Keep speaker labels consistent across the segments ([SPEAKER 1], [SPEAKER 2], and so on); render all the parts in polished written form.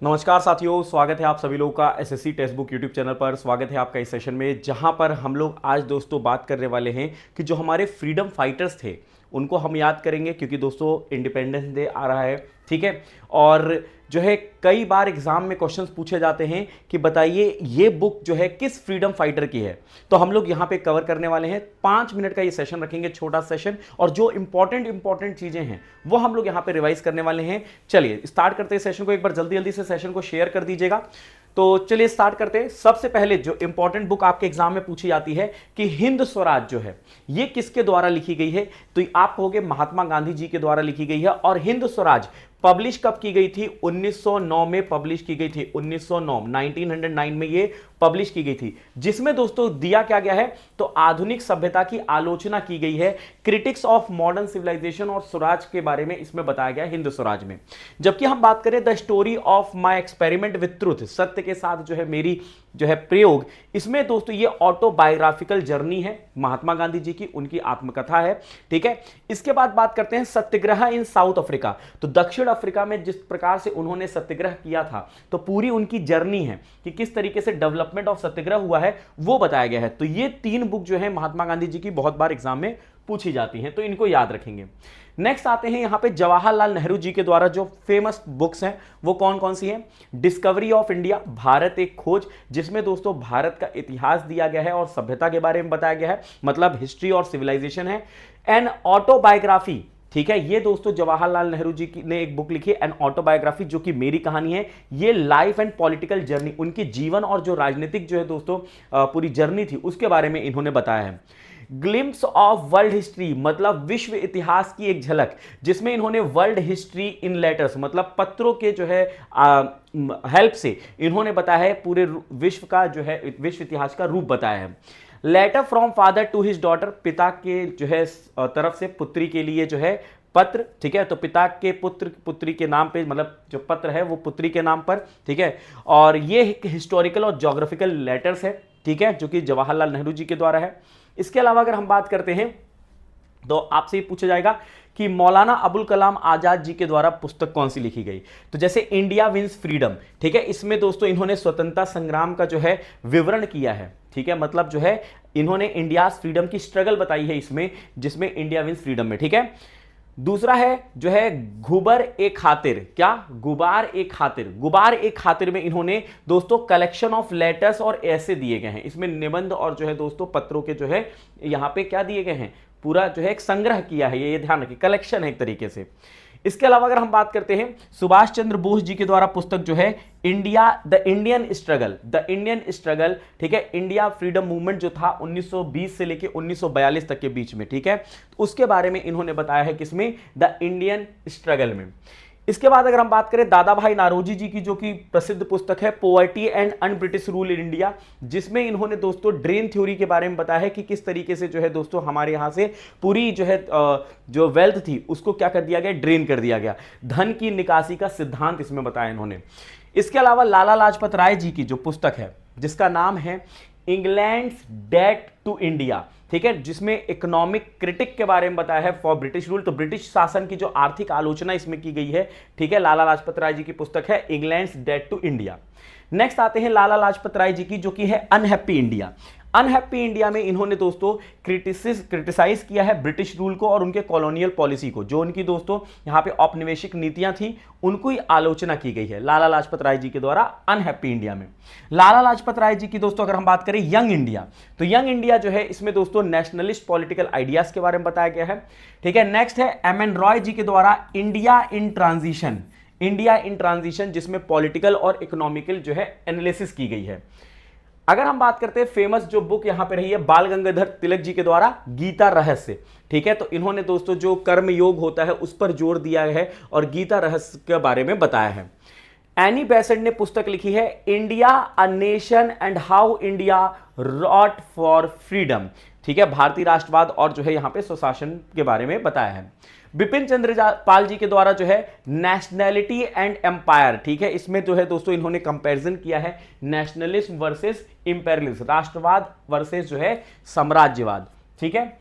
[SPEAKER 1] नमस्कार साथियों, स्वागत है आप सभी लोगों का SSC text book YouTube channel पर। स्वागत है आपका इस सेशन में, जहां पर हम लोग आज दोस्तों बात करने वाले हैं कि जो हमारे फ्रीडम फाइटर्स थे उनको हम याद करेंगे, क्योंकि दोस्तों इंडिपेंडेंस डे आ रहा है, ठीक है। और जो है कई बार एग्जाम में क्वेश्चंस पूछे जाते हैं कि बताइए ये बुक जो है किस फ्रीडम फाइटर की है। तो हम लोग यहां पे कवर करने वाले हैं, 5 मिनट का ये सेशन रखेंगे, छोटा सेशन, और जो इंपॉर्टेंट चीजें हैं वो हम लोग यहां पे रिवाइज करने वाले हैं। चलिए स्टार्ट करते हैं सेशन को। एक बार जल्दी जल्दी से सेशन को शेयर कर दीजिएगा। तो चलिए स्टार्ट करते हैं। सबसे पहले जो इंपॉर्टेंट बुक आपके एग्जाम में पूछी जाती है कि हिंद स्वराज जो है ये किसके द्वारा लिखी गई है, तो आप कहोगे महात्मा गांधी जी के द्वारा लिखी गई है। और हिंद स्वराज पब्लिश कब की गई थी? 1909 में पब्लिश की गई थी। 1909 में ये पब्लिश की गई थी, जिसमें दोस्तों दिया क्या गया है, तो आधुनिक सभ्यता की आलोचना की गई है, क्रिटिक्स ऑफ मॉडर्न सिविलाइजेशन और स्वराज के बारे में इसमें बताया गया हिंद स्वराज में। जबकि हम बात करें the story of my experiment with truth, सत्य के साथ जो है मेरी जो है प्रयोग, इसमें दोस्तों ये ऑटोबायोग्राफिकल जर्नी है महात्मा गांधी जी की, उनकी आत्मकथा है, ठीक है। इसके बाद बात करते हैं सत्याग्रह इन साउथ अफ्रीका। तो दक्षिण अफ्रीका में जिस प्रकार से उन्होंने सत्याग्रह किया था, तो पूरी उनकी जर्नी है कि किस तरीके से डेवलपमेंट ऑफ सत्याग्रह हुआ है वो बताया गया है। तो ये 3 बुक जो है महात्मा गांधी जी की बहुत बार एग्जाम में पूछी जाती हैं, तो इनको याद रखेंगे। नेक्स्ट आते हैं यहां पे जवाहरलाल नेहरू जी के द्वारा जो फेमस बुक्स हैं वो कौन कौन सी हैं। डिस्कवरी ऑफ इंडिया, भारत एक खोज, जिसमें दोस्तों भारत का इतिहास दिया गया है और सभ्यता के बारे में बताया गया है, मतलब हिस्ट्री और सिविलाइजेशन है। एन ऑटोबायोग्राफी, ठीक है, ये दोस्तों जवाहरलाल नेहरू जी की ने एक बुक लिखी है एन ऑटोबायोग्राफी, जो कि मेरी कहानी है। ये लाइफ एंड पॉलिटिकल जर्नी, उनके जीवन और जो राजनीतिक जो है दोस्तों पूरी जर्नी थी उसके बारे में इन्होंने बताया है। ग्लिम्स ऑफ वर्ल्ड हिस्ट्री, मतलब विश्व इतिहास की एक झलक, जिसमें इन्होंने वर्ल्ड हिस्ट्री इन लेटर्स, मतलब पत्रों के जो है हेल्प से इन्होंने बताया है पूरे विश्व का जो है विश्व इतिहास का रूप बताया है। Letter from father to his daughter, पिता के जो है तरफ से पुत्री के लिए जो है पत्र, ठीक है। तो पिता के पुत्र पुत्री के नाम पे, मतलब जो पत्र है वो पुत्री के नाम पर, ठीक है। और ये हिस्टोरिकल और ज्योग्राफिकल लेटर्स है, ठीक है, जो कि जवाहरलाल नेहरू जी के द्वारा है। इसके अलावा अगर हम बात करते हैं तो आपसे पूछा जाएगा कि मौलाना अबुल कलाम आजाद जी के द्वारा पुस्तक कौन सी लिखी गई। तो जैसे इंडिया विंस फ्रीडम, ठीक है, इसमें दोस्तों इन्होंने स्वतंत्रता संग्राम का जो है विवरण किया है, ठीक है, मतलब जो है इन्होंने इंडिया फ्रीडम की स्ट्रगल बताई है इसमें, जिसमें इंडिया विंस फ्रीडम में, ठीक है। दूसरा है जो है गुबर ए खातिर, क्या गुबार ए खातिर, गुबार ए खातिर में इन्होंने दोस्तों कलेक्शन ऑफ लेटर्स और ऐसे दिए गए हैं, इसमें निबंध और जो है दोस्तों पत्रों के जो है यहां पे क्या दिए गए हैं, पूरा जो है एक संग्रह किया है, ये ध्यान रखिए, कलेक्शन है एक तरीके से। इसके अलावा अगर हम बात करते हैं सुभाष चंद्र बोस जी के द्वारा पुस्तक जो है इंडिया द इंडियन स्ट्रगल, ठीक है, इंडिया फ्रीडम मूवमेंट जो था 1920 से लेके 1942 तक के बीच में, ठीक है, तो उसके बारे में इन्होंने बताया है किसमें, द इंडियन स्ट्रगल में। इसके बाद अगर हम बात करें दादा भाई नारोजी जी की, जो कि प्रसिद्ध पुस्तक है poverty and un British rule in India, जिसमें इन्होंने दोस्तों ड्रेन थ्योरी के बारे में बताया है कि किस तरीके से जो है दोस्तों हमारे यहां से पूरी जो है जो वेल्थ थी उसको क्या कर दिया गया, ड्रेन कर दिया गया, धन की निकासी का सिद्धांत इसमें बताया इन्होंने। इसके अलावा लाला लाजपत राय जी की जो पुस्तक है जिसका नाम है इंग्लैंड्स डेट टू इंडिया, ठीक है, जिसमें इकोनॉमिक क्रिटिक के बारे में बताया है फॉर ब्रिटिश रूल, तो ब्रिटिश शासन की जो आर्थिक आलोचना इसमें की गई है, ठीक है, लाला लाजपत राय जी की पुस्तक है England's debt to India. Next आते हैं लाला लाजपत राय जी की, जो कि है अनहैप्पी इंडिया। अनहैप्पी इंडिया में इन्होंने दोस्तों क्रिटिसाइज किया है ब्रिटिश रूल को और उनके कॉलोनियल पॉलिसी को, जो उनकी दोस्तों यहां पे औपनिवेशिक नीतियां थी उनको ही आलोचना की गई है लाला लाजपत राय जी के द्वारा अनहैप्पी इंडिया में। लाला लाजपत राय जी की दोस्तों अगर हम बात करें यंग इंडिया, तो यंग इंडिया जो है इसमें दोस्तों नेशनलिस्ट पॉलिटिकल आइडियाज के बारे में बताया गया है, ठीक है। नेक्स्ट है एम एन रॉय जी के द्वारा इंडिया इन ट्रांजिशन, जिसमें पॉलिटिकल और इकोनॉमिकल जो है एनालिसिस की गई है। अगर हम बात करते हैं फेमस जो बुक यहां पे रही है बाल गंगाधर तिलक जी के द्वारा गीता रहस्य, ठीक है, तो इन्होंने दोस्तों जो कर्म योग होता है उस पर जोर दिया है और गीता रहस्य के बारे में बताया है। एनी बेसेंट ने पुस्तक लिखी है India a nation and how India wrought for freedom, ठीक है, भारतीय राष्ट्रवाद और जो है यहां पे स्वशासन के बारे में बताया है। बिपिन चंद्र पाल जी के द्वारा जो है नेशनैलिटी एंड एम्पायर, ठीक है, इसमें जो है दोस्तों इन्होंने कंपैरिजन किया है नेशनलिज्म वर्सेस इंपेरियलिज्म, राष्ट्रवाद वर्सेस जो है साम्राज्यवाद, ठीक है।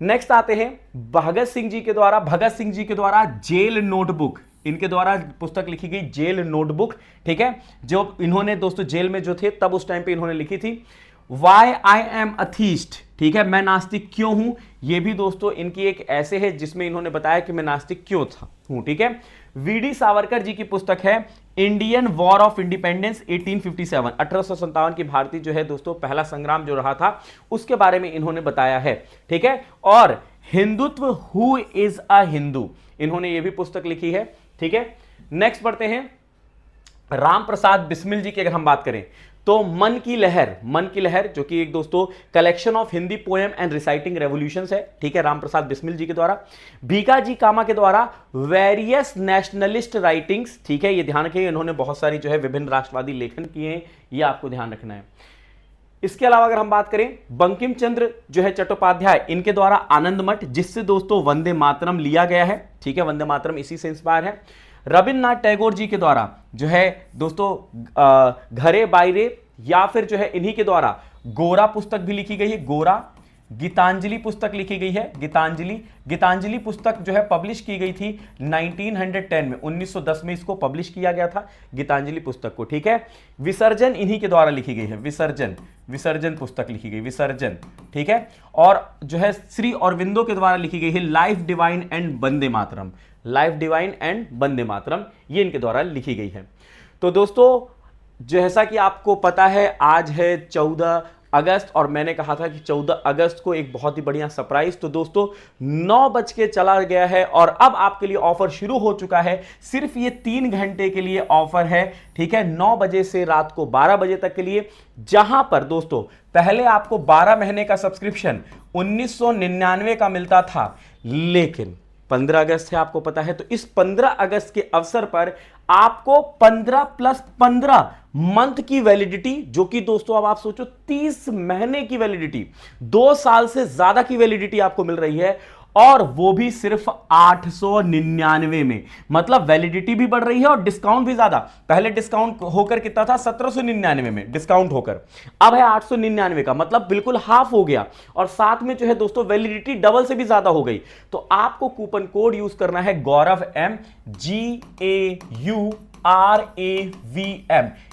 [SPEAKER 1] नेक्स्ट आते हैं भगत सिंह जी के द्वारा जेल नोटबुक, इनके द्वारा पुस्तक लिखी गई जेल नोटबुक, ठीक है, जो इन्होंने दोस्तों जेल में जो थे तब उस टाइम पे इन्होंने लिखी थी। वाई आई एम अथीस्ट, ठीक है, मैं नास्तिक क्यों हूं, यह भी दोस्तों इनकी एक ऐसे है जिसमें इन्होंने बताया कि मैं नास्तिक क्यों था हूं, ठीक है। वीडी सावरकर जी की पुस्तक है इंडियन वॉर ऑफ इंडिपेंडेंस 1857, 1857 की भारतीय जो है दोस्तों पहला संग्राम जो रहा था उसके बारे में इन्होंने बताया है, ठीक है। और Hindutva, who is a Hindu, इन्होंने ये भी पुस्तक लिखी है, ठीक है। नेक्स्ट पढ़ते हैं राम प्रसाद बिस्मिल जी की अगर हम बात करें तो मन की लहर जो कि एक दोस्तों collection of Hindi poem and reciting revolutions है, ठीक है, राम प्रसाद बिस्मिल जी के द्वारा। भीकाजी कामा के द्वारा वेरियस नेशनलिस्ट राइटिंग्स, ठीक है, ये ध्यान रखिए इन्होंने बहुत सारी जो है विभिन्न राष्ट्रवादी लेखन किए हैं, ये आपको ध्यान रखना है। इसके अलावा अगर हम बात करें बंकिम चंद्र जो है चट्टोपाध्याय, इनके द्वारा आनंद मठ, जिससे दोस्तों वंदे मातरम लिया गया है, ठीक है, वंदे मातरम इसी से इंस्पायर है। रविन्द्रनाथ टैगोर जी के द्वारा जो है दोस्तों घरे बायरे या फिर जो है इन्हीं के द्वारा गोरा पुस्तक भी लिखी गई है, गोरा। गीतांजलि पुस्तक लिखी गई है, गीतांजलि पुस्तक जो है पब्लिश की गई थी 1910 में, 1910 में इसको पब्लिश किया गया था गीतांजलि पुस्तक को, ठीक है। विसर्जन इन्हीं के द्वारा लिखी गई है, विसर्जन पुस्तक लिखी गई, विसर्जन, ठीक है। और जो है श्री अरविंदो के द्वारा लिखी गई है life divine and Vande Mataram, life divine and Vande Mataram, ये इनके द्वारा लिखी गई है। तो दोस्तों जैसा कि आपको पता है आज है 14 अगस्त और मैंने कहा था कि 14 अगस्त को एक बहुत ही बढ़िया सरप्राइज, तो दोस्तों 9 बज के चला गया है और अब आपके लिए ऑफर शुरू हो चुका है। सिर्फ ये 3 घंटे के लिए ऑफर है, ठीक है, 9 बजे से रात को 12 बजे तक के लिए, जहां पर दोस्तों पहले आपको 12 महीने का सब्सक्रिप्शन 1999 का मिलता था, लेकिन 15 अगस्त है आपको पता है, तो इस 15 अगस्त के अवसर पर आपको 15 + 15 मंथ की वैलिडिटी, जो कि दोस्तों अब आप सोचो 30 महीने की वैलिडिटी, 2 साल से ज्यादा की वैलिडिटी आपको मिल रही है, और वो भी सिर्फ 899 में। मतलब वैलिडिटी भी बढ़ रही है और डिस्काउंट भी ज्यादा। पहले डिस्काउंट होकर कितना था 1799 में, डिस्काउंट होकर अब है 899 का, मतलब बिल्कुल हाफ हो गया। और साथ में जो है दोस्तों वैलिडिटी डबल से भी ज्यादा हो गई। तो आपको कूपन कोड यूज करना है गौरव M, GAURAVM,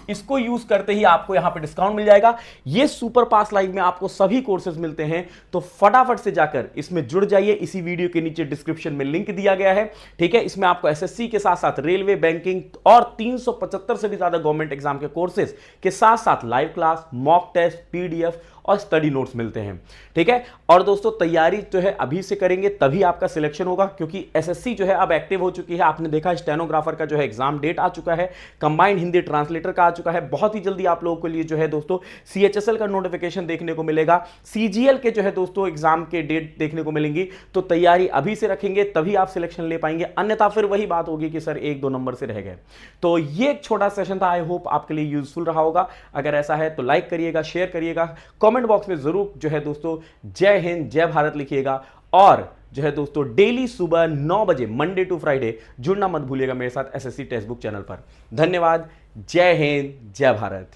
[SPEAKER 1] इसको यूज करते ही आपको यहां पे डिस्काउंट मिल जाएगा। ये सुपर पास लाइव में आपको सभी कोर्सेज मिलते हैं, तो फटाफट से जाकर इसमें जुड़ जाइए। इसी वीडियो के नीचे डिस्क्रिप्शन में लिंक दिया गया है, ठीक है। इसमें आपको एसएससी के साथ साथ रेलवे, बैंकिंग और 375 से भी ज्यादा गवर्नमेंट एग्जाम के कोर्सेज के साथ साथ live class, mock test, PDF और स्टडी नोट्स मिलते हैं, ठीक है। और दोस्तों तैयारी जो है अभी से करेंगे तभी आपका सिलेक्शन होगा, क्योंकि एसएससी जो है अब एक्टिव हो चुकी है। आपने देखा स्टेनोग्राफर का जो है एग्जाम डेट आ चुका है, कंबाइंड हिंदी ट्रांसलेटर का आ चुका है। बहुत ही जल्दी आप लोगों के लिए जो है दोस्तों सीएचएसएल का नोटिफिकेशन देखने को मिलेगा, सीजीएल के जो है दोस्तों एग्जाम के डेट देखने को मिलेंगी। तो तैयारी अभी से रखेंगे तभी आप सिलेक्शन ले पाएंगे, अन्यथा फिर वही बात होगी कि सर 1-2 नंबर से रह गए। तो ये एक छोटा सेशन था, आई होप आपके लिए यूजफुल रहा होगा। अगर ऐसा है तो लाइक करिएगा, शेयर करिएगा, कमेंट बॉक्स में जरूर जो है दोस्तों जय हिंद जय भारत लिखिएगा, और जो है दोस्तों डेली सुबह 9 बजे मंडे टू फ्राइडे जुड़ना मत भूलिएगा मेरे साथ एसएससी टेक्स्ट बुक चैनल पर। धन्यवाद, जय हिंद जय भारत।